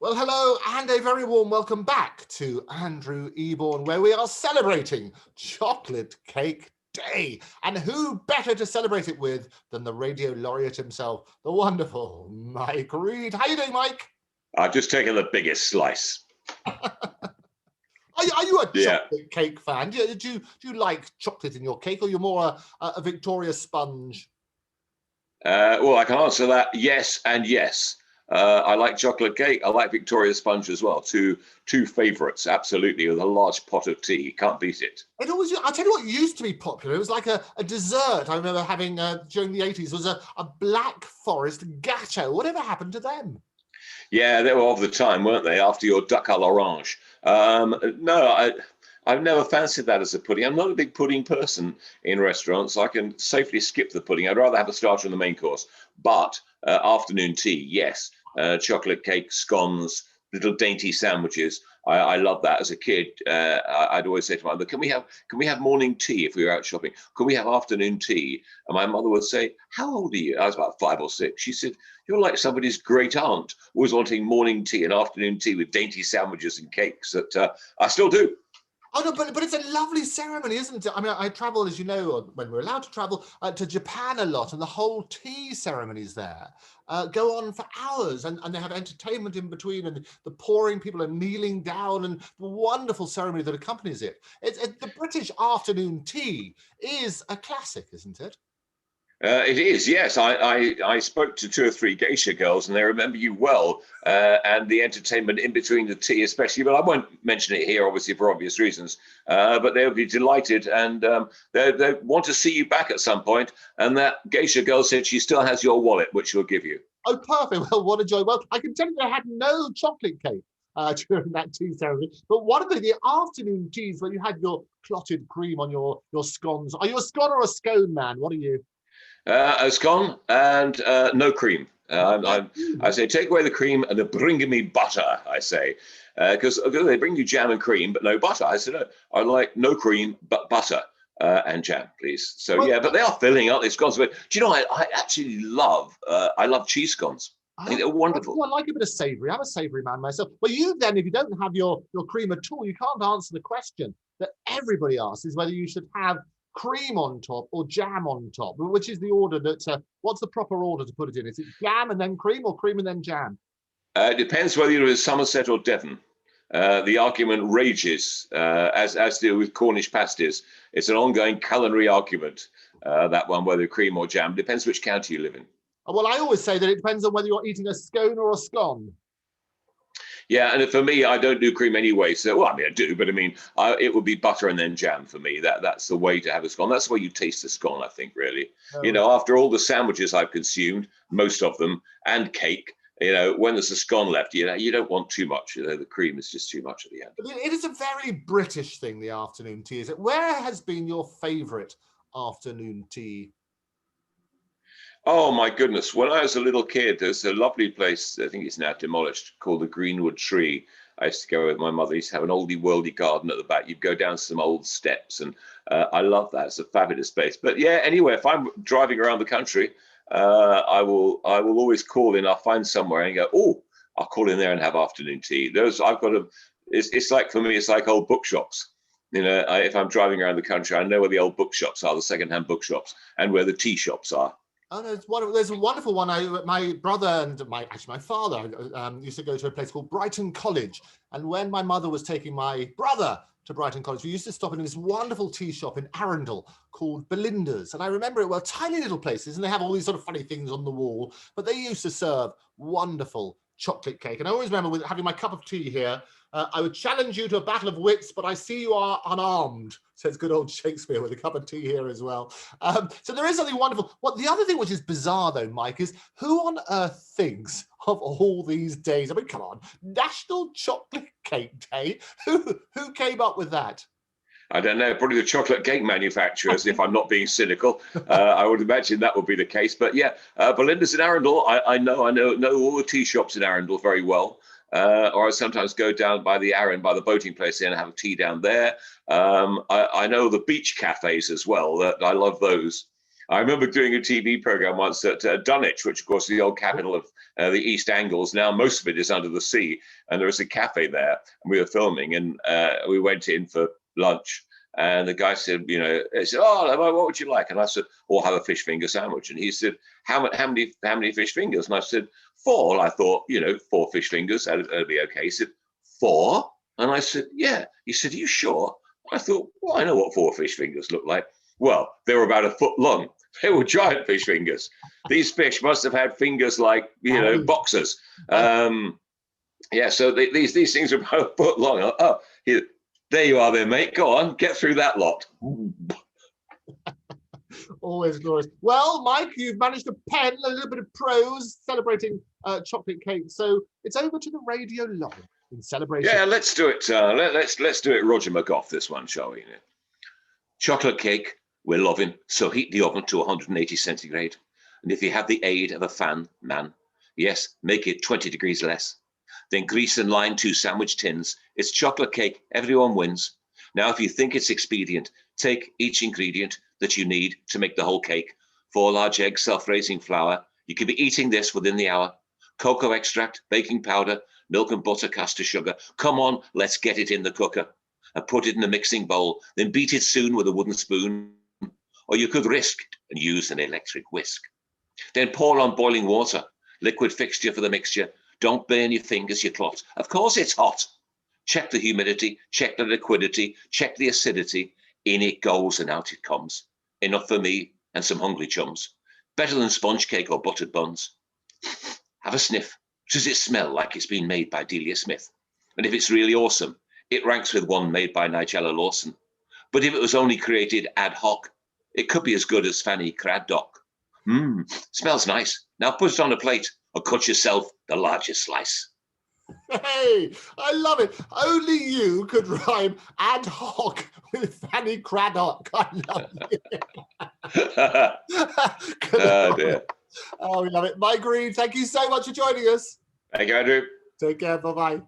Well, hello and a very warm welcome back to Andrew Eborn, where we are celebrating Chocolate Cake Day. And who better to celebrate it with than the radio laureate himself, the wonderful Mike Read. How you doing, Mike? I've just taken the biggest slice. Are you a chocolate cake fan? Do you like chocolate in your cake, or you're more a Victoria sponge? Well, I can answer that yes and yes. I like chocolate cake. I like Victoria sponge as well. Two favourites, absolutely, with a large pot of tea. Can't beat it. I'll tell you what used to be popular. It was like a dessert I remember having during the 80s. Was a Black Forest gâteau. Whatever happened to them? Yeah, they were of the time, weren't they? After your duck à l'orange. No, I've never fancied that as a pudding. I'm not a big pudding person in restaurants. I can safely skip the pudding. I'd rather have a starter and the main course. But afternoon tea, yes. Chocolate cake, scones, little dainty sandwiches. I love that. As a kid, I'd always say to my mother, "Can we have morning tea if we were out shopping? Can we have afternoon tea?" And my mother would say, "How old are you?" I was about 5 or 6. She said, "You're like somebody's great aunt, always wanting morning tea and afternoon tea with dainty sandwiches and cakes." That I still do. Oh no, but it's a lovely ceremony, isn't it? I mean, I travel, as you know, when we're allowed to travel, to Japan a lot, and the whole tea ceremonies there go on for hours, and they have entertainment in between, and the pouring, people are kneeling down, and the wonderful ceremony that accompanies it. The British afternoon tea is a classic, isn't it? It is, yes. I spoke to 2 or 3 geisha girls, and they remember you well, and the entertainment in between the tea, especially. But I won't mention it here, obviously, for obvious reasons. But they'll be delighted, and they want to see you back at some point. And that geisha girl said she still has your wallet, which she'll give you. Oh, perfect. Well, what a joy. Well, I can tell you I had no chocolate cake during that tea ceremony. But one of the afternoon teas where you had your clotted cream on your scones. Are you a scone or a scone man? What are you? A scone and no cream. I say, take away the cream and bring me butter, I say. Because they bring you jam and cream, but no butter. I said, I like no cream, but butter and jam, please. So, well, yeah, but they are filling, aren't they, scones? But do you know, I actually love cheese scones. I think they're wonderful. I like a bit of savoury. I'm a savoury man myself. Well, you then, if you don't have your cream at all, you can't answer the question that everybody asks, is whether you should have cream on top or jam on top. Which is the order that, what's the proper order to put it in? Is it jam and then cream, or cream and then jam? It depends whether you're in Somerset or Devon. The argument rages, as do with Cornish pasties. It's an ongoing culinary argument, that one, whether cream or jam. Depends which county you live in. Well, I always say that it depends on whether you're eating a scone or a scone. Yeah, and for me, I don't do cream anyway. So, well, I mean, I do, but I mean, it would be butter and then jam for me. That's the way to have a scone. That's the way you taste a scone, I think, really. Oh. You know, after all the sandwiches I've consumed, most of them, and cake, you know, when there's a scone left, you know, you don't want too much. You know, the cream is just too much at the end. It is a very British thing, the afternoon tea, is it? Where has been your favourite afternoon tea? Oh, my goodness. When I was a little kid, there's a lovely place, I think it's now demolished, called the Greenwood Tree. I used to go with my mother. I used to have an oldie worldy garden at the back. You'd go down some old steps, and I love that. It's a fabulous place. But yeah, anyway, if I'm driving around the country, I will always call in. I'll find somewhere and go, oh, I'll call in there and have afternoon tea. It's like, for me, it's like old bookshops. You know, if I'm driving around the country, I know where the old bookshops are, the secondhand bookshops, and where the tea shops are. Oh, no, there's a wonderful one. My brother and my father used to go to a place called Brighton College. And when my mother was taking my brother to Brighton College, we used to stop in this wonderful tea shop in Arundel called Belinda's. And I remember it well, tiny little places, and they have all these sort of funny things on the wall, but they used to serve wonderful chocolate cake. And I always remember with having my cup of tea here, I would challenge you to a battle of wits, but I see you are unarmed, says good old Shakespeare, with a cup of tea here as well. So there is something wonderful. The other thing which is bizarre, though, Mike, is who on earth thinks of all these days? I mean, come on, National Chocolate Cake Day. Who came up with that? I don't know, probably the chocolate cake manufacturers, if I'm not being cynical. I would imagine that would be the case. But yeah, Belinda's in Arundel. I know all the tea shops in Arundel very well. Or I sometimes go down by the Arun, by the boating place there, and have a tea down there. I know the beach cafes as well. I love those. I remember doing a TV program once at Dunwich, which of course is the old capital of the East Angles. Now most of it is under the sea, and there was a cafe there, and we were filming, and we went in for lunch. And the guy said, he said, "Oh, what would you like?" And I said, "I'll have a fish finger sandwich." And he said, how many fish fingers?" And I said, "4." I thought, 4 fish fingers, that'd be okay. He said, "4?" And I said, "Yeah." He said, "Are you sure?" I thought, well, I know what 4 fish fingers look like. Well, they were about a foot long. They were giant fish fingers. These fish must have had fingers like, boxers. Yeah, so these things are about a foot long. Oh, here, there you are there, mate. Go on, get through that lot. Always glorious. Well, Mike, you've managed to pen a little bit of prose celebrating chocolate cake. So it's over to the radio line in celebration. Yeah, let's do it. Let's do it Roger McGough, this one, shall we? Chocolate cake we're loving, so heat the oven to 180 centigrade. And if you have the aid of a fan, man, yes, make it 20 degrees less. Then grease and line 2 sandwich tins. It's chocolate cake, everyone wins. Now, if you think it's expedient, take each ingredient that you need to make the whole cake. 4 large eggs, self-raising flour. You could be eating this within the hour. Cocoa extract, baking powder, milk and butter, caster sugar. Come on, let's get it in the cooker. And put it in a mixing bowl, then beat it soon with a wooden spoon. Or you could risk and use an electric whisk. Then pour on boiling water, liquid fixture for the mixture. Don't burn your fingers, you clot. Of course it's hot. Check the humidity, check the liquidity, check the acidity. In it goes and out it comes. Enough for me and some hungry chums. Better than sponge cake or buttered buns. Have a sniff. Does it smell like it's been made by Delia Smith? And if it's really awesome, it ranks with one made by Nigella Lawson. But if it was only created ad hoc, it could be as good as Fanny Craddock. Smells nice. Now put it on a plate or cut yourself the largest slice. Hey, I love it. Only you could rhyme ad hoc with Fanny Craddock. I love it. Oh, dear. Oh, we love it. Mike Read, thank you so much for joining us. Thank you, Andrew. Take care. Bye-bye.